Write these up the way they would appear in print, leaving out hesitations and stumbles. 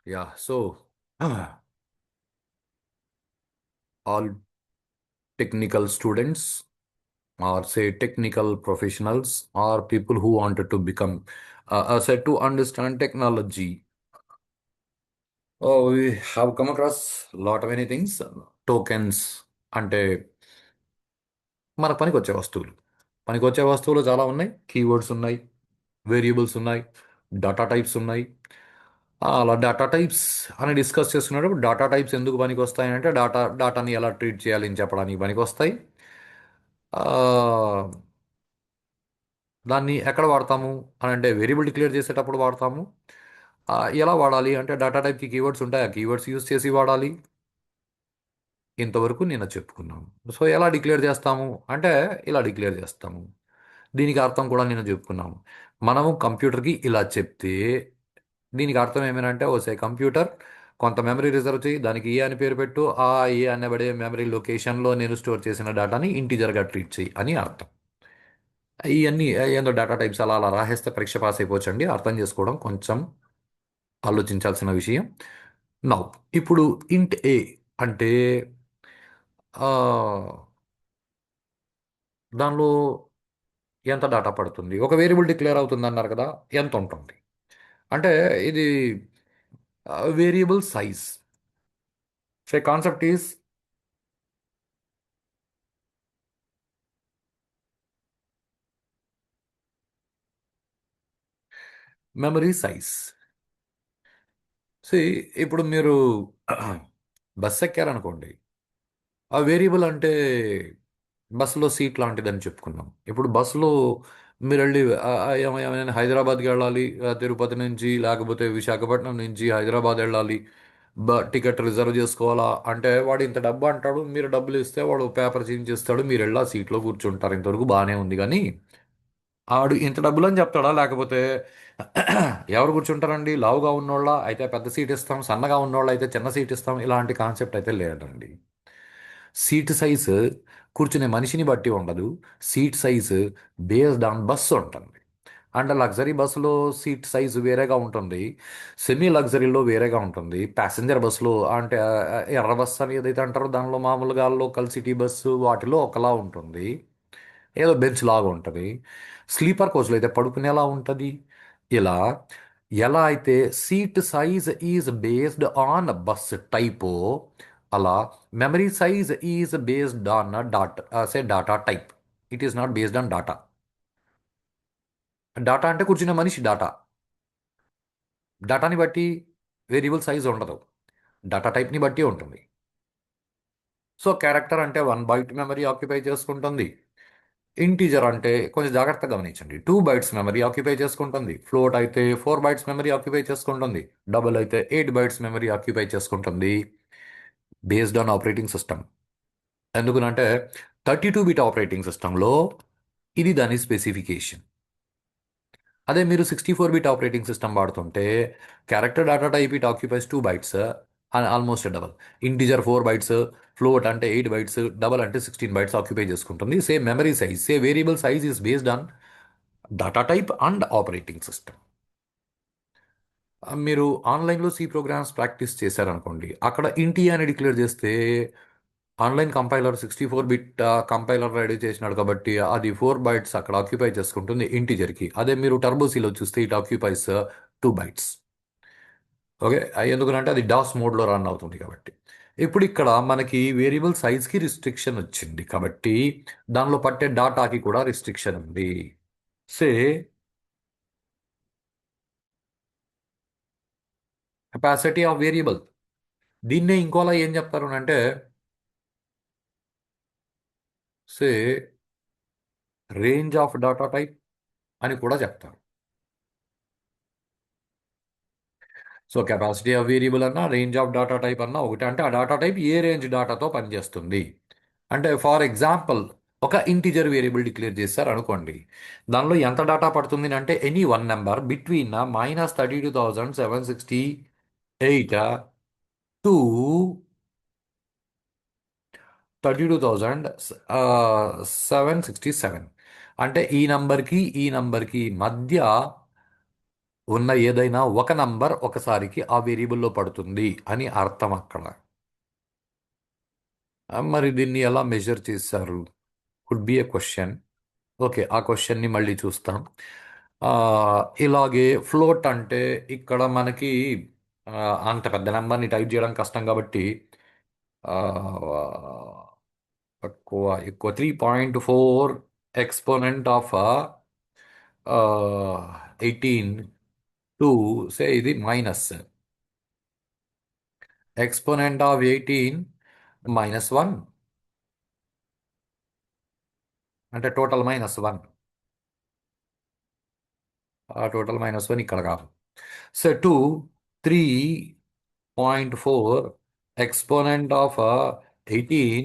Yeah, so all technical students, or say technical professionals, or people who wanted to become, said to understand technology. Oh, we have come across a lot of many things. Tokens అంటే మనకు పనికొచ్చే వస్తువులు. పనికొచ్చే వస్తువులు చాలా ఉన్నాయి. Keywords ఉన్నాయి, variables ఉన్నాయి, డేటా టైప్స్ ఉన్నాయి. అలా డేటా టైప్స్ అని డిస్కస్ చేసుకున్నప్పుడు డేటా టైప్స్ ఎందుకు పనికొస్తాయి అంటే డేటాని ఎలా ట్రీట్ చేయాలి అని చెప్పడానికి పనికొస్తాయి. ఆ, దాన్ని ఎక్కడ వాడతాము అని అంటే వేరియబుల్ డిక్లేర్ చేసేటప్పుడు వాడతాము. ఎలా వాడాలి అంటే డేటా టైప్కి కీవర్డ్స్ ఉంటాయి, ఆ కీవర్డ్స్ యూస్ చేసి వాడాలి. ఇంతవరకు నేను చెప్పుకున్నాను. సో ఎలా డిక్లేర్ చేస్తాము అంటే ఇలా డిక్లేర్ చేస్తాము. దీనికి అర్థం కూడా నేను చెప్పుకున్నాము. మనము కంప్యూటర్కి ఇలా చెప్తే దీనికి అర్థం ఏమైనా ఓసే కంప్యూటర్ కొంత మెమరీ రిజర్వ్ చేయి, దానికి ఏ అని పేరు పెట్టు, ఆ ఏ అనబడే మెమరీ లొకేషన్లో నేను స్టోర్ చేసిన డేటాని ఇంటీజర్గా ట్రీట్ చేయి అని అర్థం. ఇవన్నీ ఏందో డేటా టైప్స్ అలా అలా రాసేస్తే పరీక్ష పాస్ అయిపోవచ్చండి. అర్థం చేసుకోవడం కొంచెం ఆలోచించాల్సిన విషయం. నౌ ఇప్పుడు ఇంట్ ఏ అంటే ఆ, దానిలో ఎంత డేటా పడుతుంది, ఒక వేరియబుల్ డిక్లేర్ అవుతుంది అన్నారు కదా, ఎంత ఉంటుంది అంటే ఇది variable size. So concept is memory size. C ఇప్పుడు మీరు బస్ ఎక్కారనుకోండి, ఆ వేరియబుల్ అంటే బస్సులో సీట్ లాంటిదని చెప్పుకున్నాం. ఇప్పుడు బస్సులో మీరు వెళ్ళి ఏమైనా హైదరాబాద్కి వెళ్ళాలి, తిరుపతి నుంచి లేకపోతే విశాఖపట్నం నుంచి హైదరాబాద్ వెళ్ళాలి, టికెట్ రిజర్వ్ చేసుకోవాలా అంటే వాడు ఇంత డబ్బు అంటాడు, మీరు డబ్బులు ఇస్తే వాడు పేపర్ చేంజ్ చేస్తాడు, మీరు వెళ్ళి ఆ సీట్లో కూర్చుంటారు. ఇంతవరకు బాగానే ఉంది కానీ ఆడు ఇంత డబ్బులు అని చెప్తాడా, లేకపోతే ఎవరు కూర్చుంటారండి, లావుగా ఉన్నోళ్ళ అయితే పెద్ద సీట్ ఇస్తాం, సన్నగా ఉన్నోళ్ళ అయితే చిన్న సీట్ ఇస్తాం, ఇలాంటి కాన్సెప్ట్ అయితే లేదండి. సీట్ సైజు కూర్చునే మనిషిని బట్టి ఉండదు. Seat size based on bus ఉంటుంది. అంటే లగ్జరీ బస్సులో సీట్ సైజు వేరేగా ఉంటుంది, సెమీ లగ్జరీలో వేరేగా ఉంటుంది, ప్యాసింజర్ బస్సులో అంటే ఎర్ర బస్సు అని ఏదైతే అంటారో దానిలో మామూలుగా లోకల్ సిటీ బస్సు వాటిలో ఒకలా ఉంటుంది, ఏదో బెంచ్ లాగా ఉంటుంది. స్లీపర్ కోచ్లో అయితే పడుకునేలా ఉంటుంది. ఇలా ఎలా అయితే seat size is based on bus టైపో, అలా memory size is based on data type. It is not based on data. Data అంటే కూర్చున్న మనిషి డాటా. డాటాని బట్టి వేరియబుల్ సైజ్ ఉండదు, డాటా టైప్ని బట్టి ఉంటుంది. సో క్యారెక్టర్ అంటే 1 బైట్ మెమరీ ఆక్యుపై చేసుకుంటుంది. ఇంటీజర్ అంటే కొంచెం జాగ్రత్తగా గమనించండి, 2 బైట్స్ మెమరీ ఆక్యుపై చేసుకుంటుంది. ఫ్లోట్ అయితే 4 బైట్స్ మెమరీ ఆక్యుపై చేసుకుంటుంది. డబుల్ అయితే 8 బైట్స్ మెమరీ ఆక్యుపై చేసుకుంటుంది, బేస్డ్ ఆన్ ఆపరేటింగ్ సిస్టమ్. ఎందుకనంటే 32 బిట్ ఆపరేటింగ్ సిస్టంలో ఇది దాని స్పెసిఫికేషన్. అదే మీరు 64 బిట్ ఆపరేటింగ్ సిస్టమ్ వాడుతుంటే character data type it occupies 2 bytes, almost double. Integer 4 bytes, float అంటే 8 బైట్స్, డబల్ అంటే 16 బైట్స్ ఆక్యుపై చేసుకుంటుంది. Same memory size, variable size is based on data type and operating system. మీరు ఆన్లైన్లో C programmes practice చేశారనుకోండి, అక్కడ ఇంటి అని declare చేస్తే online compiler 64 bit compiler ready చేసినాడు కాబట్టి అది 4 బైట్స్ అక్కడ ఆక్యుపై చేసుకుంటుంది ఇంటీజర్కి. అదే మీరు టర్బోసీలో చూస్తే ఇట్ ఆక్యుపైస్ 2 బైట్స్. ఓకే, ఎందుకంటే అది డాస్ మోడ్లో రన్ అవుతుంది కాబట్టి. ఇప్పుడు ఇక్కడ మనకి వేరియబుల్ సైజ్కి రిస్ట్రిక్షన్ వచ్చింది కాబట్టి దానిలో పట్టే డాటాకి కూడా రిస్ట్రిక్షన్ ఉంది. సే కెపాసిటీ ఆఫ్ వేరియబుల్, దీన్నే ఇంకోలా ఏం చెప్తారు అంటే సే రేంజ్ ఆఫ్ డాటా టైప్ అని కూడా చెప్తారు. సో కెపాసిటీ ఆఫ్ వేరియబుల్ అన్నా రేంజ్ ఆఫ్ డాటా టైప్ అన్నా ఒకటి. అంటే ఆ డాటా టైప్ ఏ రేంజ్ డాటాతో పనిచేస్తుంది అంటే ఫర్ ఎగ్జాంపుల్ ఒక ఇంటిజర్ వేరియబుల్ డిక్లేర్ చేస్తారు అనుకోండి, దానిలో ఎంత డాటా పడుతుంది అంటే any one number between -32,768 to 32,767. అంటే ఈ నంబర్కి ఈ నంబర్కి మధ్య ఉన్న ఏదైనా ఒక నంబర్ ఒకసారికి ఆ వేరియబుల్లో పడుతుంది అని అర్థం అక్కడ. మరి దీన్ని ఎలా మెజర్ చేశారు? Could be A question. Okay, ఆ క్వశ్చన్ని మళ్ళీ చూస్తాం. ఆ, ఇలాగే ఫ్లోట్ అంటే ఇక్కడ మనకి ఆ, అంత పెద్ద నెంబర్ని టైప్ చేయడం కష్టం కాబట్టి ఆ, ఎక్కువ ఎక్కువ 3.4 ఎక్స్పోనెంట్ ఆఫ్ 18 టు సే ఇది మైనస్ ఎక్స్పోనెంట్ ఆఫ్ 18 -1 అంటే టోటల్ -1. ఆ టోటల్ -1 ఇక్కడ కాదు. సో 3.4 ఎక్స్పోనెంట్ ఆఫ్ 18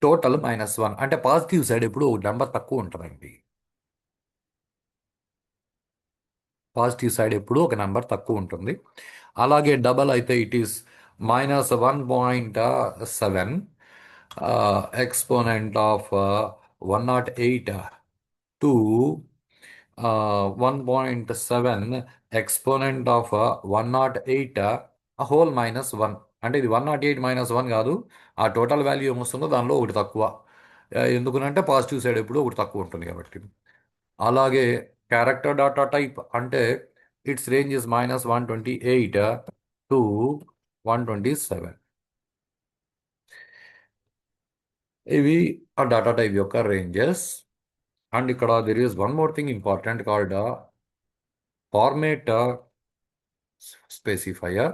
టోటల్ -1 అంటే పాజిటివ్ సైడ్ ఎప్పుడు ఒక నెంబర్ తక్కువ ఉంటుందండి. పాజిటివ్ సైడ్ ఎప్పుడు ఒక నెంబర్ తక్కువ ఉంటుంది. అలాగే డబల్ అయితే it is -1.7 exponent of 108 to 1.7 exponent of 108 whole -1 అంటే ఇది 108 -1 కాదు. ఆ టోటల్ వాల్యూ ఏమొస్తుందో దానిలో ఒకటి తక్కువ. ఎందుకునంటే పాజిటివ్ సైడ్ ఎప్పుడు ఒకటి తక్కువ ఉంటుంది కాబట్టి. అలాగే క్యారెక్టర్ డాటా టైప్ అంటే ఇట్స్ రేంజ్ ఇస్ -128 టు 127. ఇవి ఆ డాటా టైప్ యొక్క రేంజెస్. అండ్ ఇక్కడ there is one more thing important called format specifier.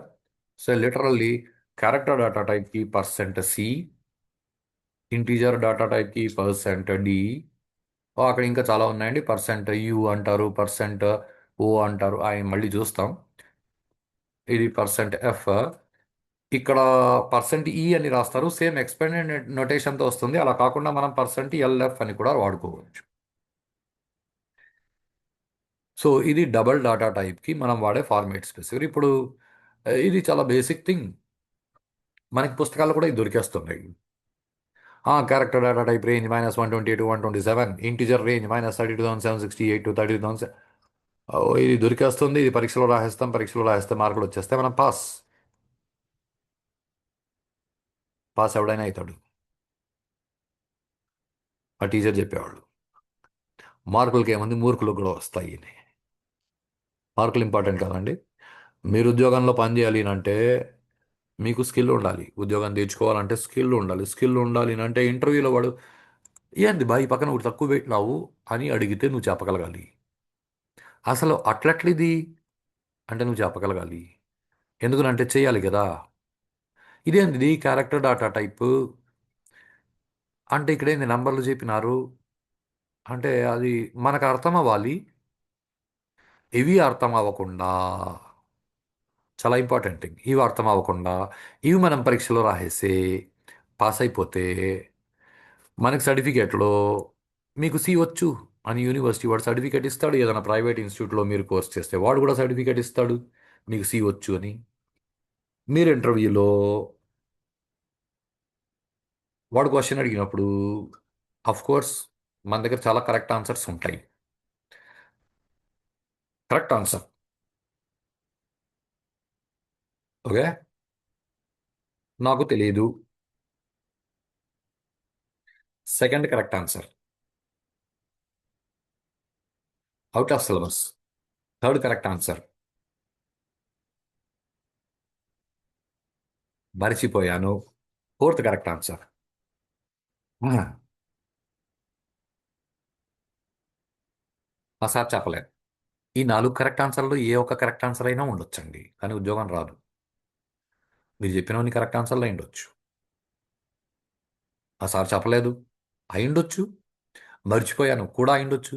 So literally character data టైప్కి %C, ఇంటీజర్ డాటా టైప్కి %D. అక్కడ ఇంకా చాలా ఉన్నాయండి. %U అంటారు, %O అంటారు, ఆయన మళ్ళీ చూస్తాం. ఇది %F. ఇక్కడ %E అని రాస్తారు. సేమ్ ఎక్స్పెండెడ్ నొటేషన్తో వస్తుంది. అలా కాకుండా మనం %LF అని కూడా వాడుకోవచ్చు. సో ఇది డబల్ డాటా టైప్కి మనం వాడే ఫార్మేట్ స్పెసిఫిక్. ఇప్పుడు ఇది చాలా బేసిక్ థింగ్. మనకి పుస్తకాలు కూడా ఇది దొరికేస్తున్నాయి. Character data type range -128 to 127, integer range -32,768 to 32,000. ఇది దొరికేస్తుంది. ఇది పరీక్షలో రాసేస్తాం. పరీక్షలో రాస్తే మార్కులు వచ్చేస్తే మనం పాస్. పాస్ ఎవడైనా అవుతాడు. ఆ టీచర్ చెప్పేవాళ్ళు మార్కులకి ఏముంది, మూర్ఖులకు కూడా వస్తాయి అని. మార్కులు ఇంపార్టెంట్ కాదండి. మీరు ఉద్యోగంలో పని చేయాలి అంటే మీకు స్కిల్ ఉండాలి. ఉద్యోగం తెచ్చుకోవాలంటే స్కిల్ ఉండాలి. స్కిల్ ఉండాలి అంటే ఇంటర్వ్యూలో వాడు ఏంది బా ఈ పక్కన ఒకటి తక్కువ పెట్టినావు అని అడిగితే నువ్వు చెప్పగలగాలి. అసలు అట్లట్లిది అంటే నువ్వు చెప్పగలగాలి. ఎందుకనంటే చేయాలి కదా. ఇదేంది ఇది క్యారెక్టర్ డాటా టైప్ అంటే ఇక్కడ ఏంది నంబర్లు చెప్పినారు అంటే అది మనకు అర్థం అవ్వాలి. ఇవి అర్థం అవ్వకుండా చాలా ఇంపార్టెంట్ థింగ్. ఇవి అర్థం అవ్వకుండా ఇవి మనం పరీక్షలో రాసేసి పాస్ అయిపోతే మనకి సర్టిఫికేట్లో మీకు సి వచ్చు అని యూనివర్సిటీ వాడు సర్టిఫికేట్ ఇస్తాడు. ఏదైనా ప్రైవేట్ ఇన్స్టిట్యూట్లో మీరు కోర్స్ చేస్తే వాడు కూడా సర్టిఫికేట్ ఇస్తాడు మీకు సి వచ్చు అని. మీరు ఇంటర్వ్యూలో వాడు క్వశ్చన్ అడిగినప్పుడు అఫ్ కోర్స్ మన దగ్గర చాలా కరెక్ట్ ఆన్సర్స్ ఉంటాయి. కరెక్ట్ ఆన్సర్ ఓకే, నాకు తెలియదు. Second correct answer out of syllabus. Third correct answer మరిచిపోయాను. ఫోర్త్ కరెక్ట్ ఆన్సర్ మా సార్ చెప్పలేదు. ఈ 4 కరెక్ట్ ఆన్సర్లు ఏ ఒక్క కరెక్ట్ ఆన్సర్ అయినా ఉండొచ్చండి, కానీ ఉద్యోగం రాదు. మీరు చెప్పినవన్నీ కరెక్ట్ ఆన్సర్లు అయి ఉండొచ్చు. ఆ సార్ చెప్పలేదు అయి ఉండొచ్చు. మర్చిపోయాను కూడా అయి ఉండొచ్చు.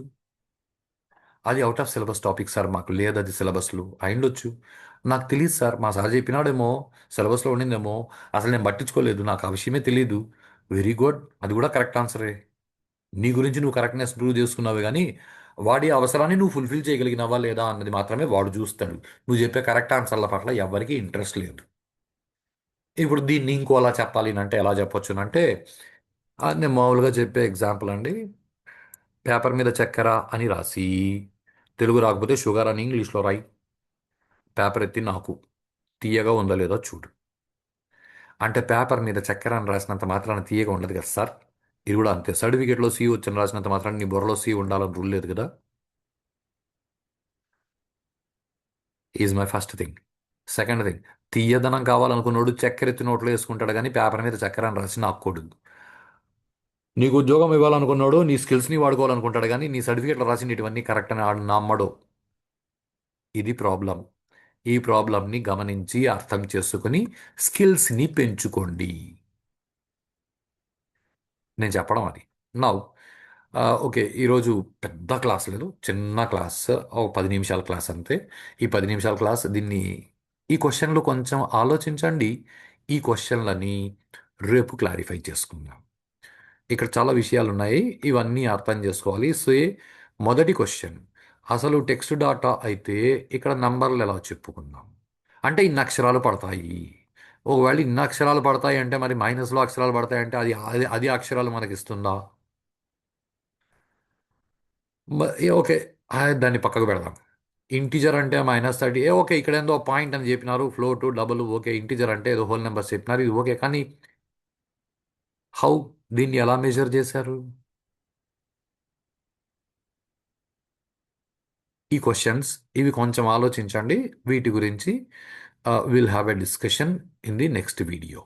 అది out of syllabus topic sir, మాకు లేదు అది సిలబస్లో అయి ఉండొచ్చు. నాకు తెలియదు సార్, మా సార్ చెప్పినాడేమో, సిలబస్లో ఉండిందేమో, అసలు నేను పట్టించుకోలేదు, నాకు ఆ విషయమే తెలియదు. వెరీ గుడ్, అది కూడా కరెక్ట్ ఆన్సరే. నీ గురించి నువ్వు కరెక్ట్నెస్ ప్రూవ్ చేసుకున్నావు కానీ వాడి అవసరాన్ని నువ్వు ఫుల్ఫిల్ చేయగలిగినవా లేదా అన్నది మాత్రమే వాడు చూస్తాడు. నువ్వు చెప్పే కరెక్ట్ ఆన్సర్ల పట్ల ఎవరికీ ఇంట్రెస్ట్ లేదు. ఇప్పుడు దీన్ని ఇంకోలా చెప్పాలి అంటే ఎలా చెప్పొచ్చు అంటే నేను మామూలుగా చెప్పే ఎగ్జాంపుల్ అండి. పేపర్ మీద చక్కెర అని రాసి తెలుగు రాకపోతే షుగర్ అని ఇంగ్లీష్లో రాయి. పేపర్ ఎత్తి నాకు తీయగా ఉందో లేదో చూడు. అంటే పేపర్ మీద చక్కెర అని రాసినంత మాత్రాన తీయగా ఉండదు కదా సార్. ఇది కూడా అంతే. సర్టిఫికేట్లో సి వచ్చని రాసినంత మాత్రాన నీ బుర్రలో సి ఉండాలని రూల్ లేదు కదా. Is my first thing. Second thing, తీయదనం కావాలనుకున్నోడు చక్కెర ఎత్తి నోట్లో వేసుకుంటాడు కానీ పేపర్ మీద చక్కెర అని రాసి నాక్కూడదు. నీకు ఉద్యోగం ఇవ్వాలనుకున్నాడు నీ స్కిల్స్ని వాడుకోవాలనుకుంటాడు కానీ నీ సర్టిఫికేట్లో రాసి ఇవన్నీ కరెక్ట్ అని ఆడు నమ్మడు. ఇది ప్రాబ్లం. ఈ ప్రాబ్లంని గమనించి అర్థం చేసుకుని స్కిల్స్ని పెంచుకోండి. నేను చెప్పడం అది. నౌ ఓకే, ఈరోజు పెద్ద క్లాస్ లేదు, చిన్న క్లాస్, ఒక 10 నిమిషాల క్లాస్ అంతే. ఈ 10 నిమిషాల క్లాస్ దీన్ని, ఈ క్వశ్చన్లు కొంచెం ఆలోచించండి. ఈ క్వశ్చన్లని రేపు క్లారిఫై చేసుకుందాం. ఇక్కడ చాలా విషయాలు ఉన్నాయి, ఇవన్నీ అర్థం చేసుకోవాలి. సో మొదటి క్వశ్చన్, అసలు టెక్స్ట్ డాటా అయితే ఇక్కడ నంబర్లు ఎలా చెప్పుకుందాం? అంటే ఇన్ని అక్షరాలు పడతాయి. ఒకవేళ ఇన్ని అక్షరాలు పడతాయి అంటే మరి మైనస్లో అక్షరాలు పడతాయి అంటే అది అది అది అక్షరాలు మనకి ఇస్తుందా? ఓకే, దాన్ని పక్కకు పెడదాం. ఇంటిజర్ అంటే -30, ఓకే, ఇక్కడ ఏందో పాయింట్ అని చెప్పినారు, ఫ్లోట్ డబుల్, ఓకే. ఇంటిజర్ అంటే ఏదో హోల్ నెంబర్స్ చెప్పినారు, ఇది ఓకే. కానీ హౌ, దీన్ని ఎలా మెజర్ చేశారు? ఈ క్వశ్చన్స్ ఇవి కొంచెం ఆలోచించండి. వీటి గురించి will have a discussion in the next video.